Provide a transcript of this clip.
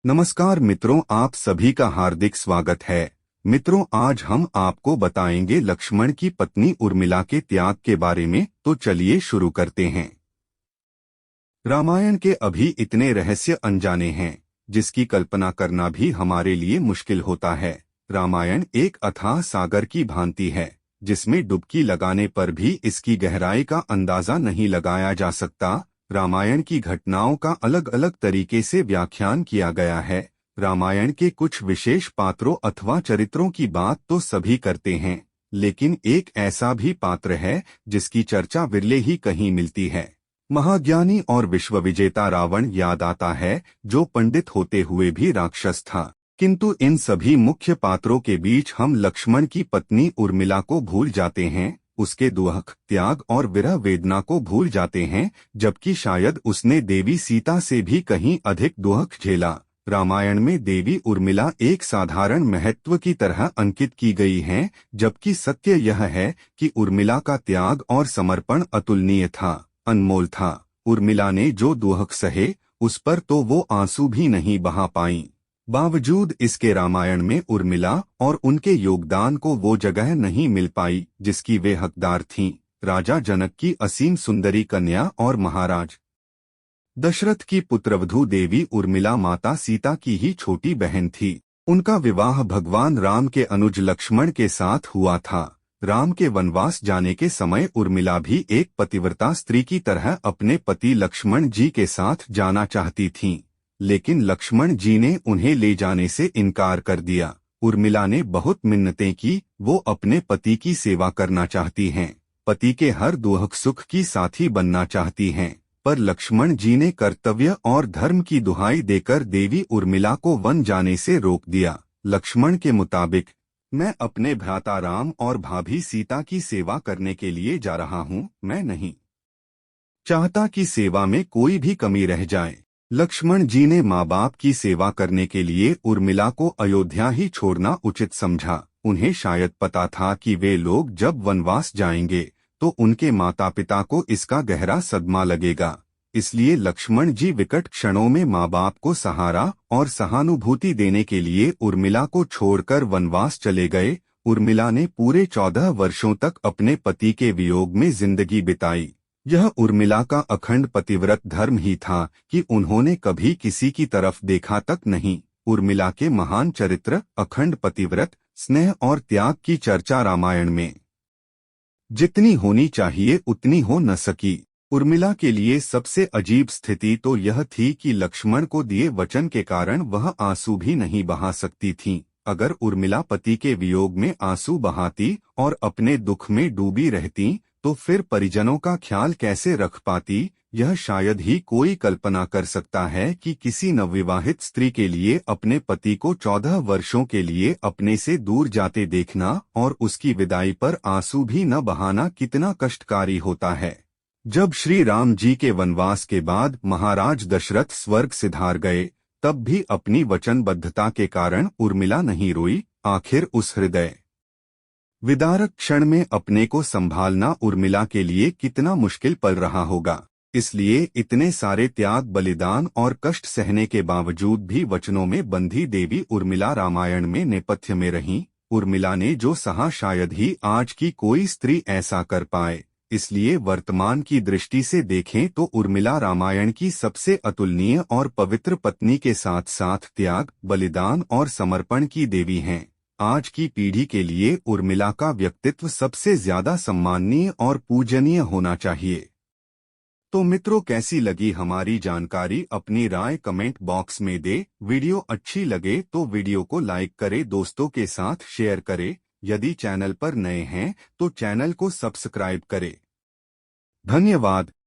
नमस्कार मित्रों, आप सभी का हार्दिक स्वागत है। मित्रों, आज हम आपको बताएंगे लक्ष्मण की पत्नी उर्मिला के त्याग के बारे में। तो चलिए शुरू करते हैं। रामायण के अभी इतने रहस्य अनजाने हैं जिसकी कल्पना करना भी हमारे लिए मुश्किल होता है। रामायण एक अथाह सागर की भांति है जिसमें डुबकी लगाने पर भी इसकी गहराई का अंदाजा नहीं लगाया जा सकता। रामायण की घटनाओं का अलग अलग तरीके से व्याख्यान किया गया है। रामायण के कुछ विशेष पात्रों अथवा चरित्रों की बात तो सभी करते हैं, लेकिन एक ऐसा भी पात्र है जिसकी चर्चा विरले ही कहीं मिलती है। महाज्ञानी और विश्वविजेता रावण याद आता है, जो पंडित होते हुए भी राक्षस था। किंतु इन सभी मुख्य पात्रों के बीच हम लक्ष्मण की पत्नी उर्मिला को भूल जाते हैं, उसके दुख, त्याग और विरह वेदना को भूल जाते हैं, जबकि शायद उसने देवी सीता से भी कहीं अधिक दुख झेला। रामायण में देवी उर्मिला एक साधारण महत्व की तरह अंकित की गई हैं, जबकि सत्य यह है कि उर्मिला का त्याग और समर्पण अतुलनीय था, अनमोल था। उर्मिला ने जो दुख सहे उस पर तो वो आंसू भी नहीं बहा पाई। बावजूद इसके रामायण में उर्मिला और उनके योगदान को वो जगह नहीं मिल पाई जिसकी वे हकदार थीं। राजा जनक की असीम सुंदरी कन्या और महाराज दशरथ की पुत्रवधू देवी उर्मिला माता सीता की ही छोटी बहन थी। उनका विवाह भगवान राम के अनुज लक्ष्मण के साथ हुआ था। राम के वनवास जाने के समय उर्मिला भी एक पतिव्रता स्त्री की तरह अपने पति लक्ष्मण जी के साथ जाना चाहती थीं, लेकिन लक्ष्मण जी ने उन्हें ले जाने से इनकार कर दिया। उर्मिला ने बहुत मिन्नतें की, वो अपने पति की सेवा करना चाहती हैं, पति के हर दुख सुख की साथी बनना चाहती हैं, पर लक्ष्मण जी ने कर्तव्य और धर्म की दुहाई देकर देवी उर्मिला को वन जाने से रोक दिया। लक्ष्मण के मुताबिक, मैं अपने भ्राता राम और भाभी सीता की सेवा करने के लिए जा रहा हूँ, मैं नहीं चाहता कि सेवा में कोई भी कमी रह जाए। लक्ष्मण जी ने माँ बाप की सेवा करने के लिए उर्मिला को अयोध्या ही छोड़ना उचित समझा। उन्हें शायद पता था कि वे लोग जब वनवास जाएंगे तो उनके माता पिता को इसका गहरा सदमा लगेगा। इसलिए लक्ष्मण जी विकट क्षणों में माँ बाप को सहारा और सहानुभूति देने के लिए उर्मिला को छोड़कर वनवास चले गए। उर्मिला ने पूरे 14 वर्षों तक अपने पति के वियोग में जिंदगी बिताई। यह उर्मिला का अखंड पतिव्रत धर्म ही था कि उन्होंने कभी किसी की तरफ देखा तक नहीं। उर्मिला के महान चरित्र, अखंड पतिव्रत, स्नेह और त्याग की चर्चा रामायण में जितनी होनी चाहिए उतनी हो न सकी। उर्मिला के लिए सबसे अजीब स्थिति तो यह थी कि लक्ष्मण को दिए वचन के कारण वह आंसू भी नहीं बहा सकती थीं। अगर उर्मिला पति के वियोग में आंसू बहाती और अपने दुख में डूबी रहती तो फिर परिजनों का ख्याल कैसे रख पाती। यह शायद ही कोई कल्पना कर सकता है कि किसी नवविवाहित स्त्री के लिए अपने पति को 14 वर्षों के लिए अपने से दूर जाते देखना और उसकी विदाई पर आंसू भी न बहाना कितना कष्टकारी होता है। जब श्री राम जी के वनवास के बाद महाराज दशरथ स्वर्ग सिधार गए, तब भी अपनी वचनबद्धता के कारण उर्मिला नहीं रोई। आखिर उस हृदय विदारक क्षण में अपने को संभालना उर्मिला के लिए कितना मुश्किल पल रहा होगा। इसलिए इतने सारे त्याग, बलिदान और कष्ट सहने के बावजूद भी वचनों में बंधी देवी उर्मिला रामायण में नेपथ्य में रहीं। उर्मिला ने जो सहा शायद ही आज की कोई स्त्री ऐसा कर पाए। इसलिए वर्तमान की दृष्टि से देखें तो उर्मिला रामायण की सबसे अतुलनीय और पवित्र पत्नी के साथ साथ त्याग, बलिदान और समर्पण की देवी हैं। आज की पीढ़ी के लिए उर्मिला का व्यक्तित्व सबसे ज्यादा सम्माननीय और पूजनीय होना चाहिए। तो मित्रों, कैसी लगी हमारी जानकारी? अपनी राय कमेंट बॉक्स में दे। वीडियो अच्छी लगे तो वीडियो को लाइक करें, दोस्तों के साथ शेयर करें। यदि चैनल पर नए हैं तो चैनल को सब्सक्राइब करें। धन्यवाद।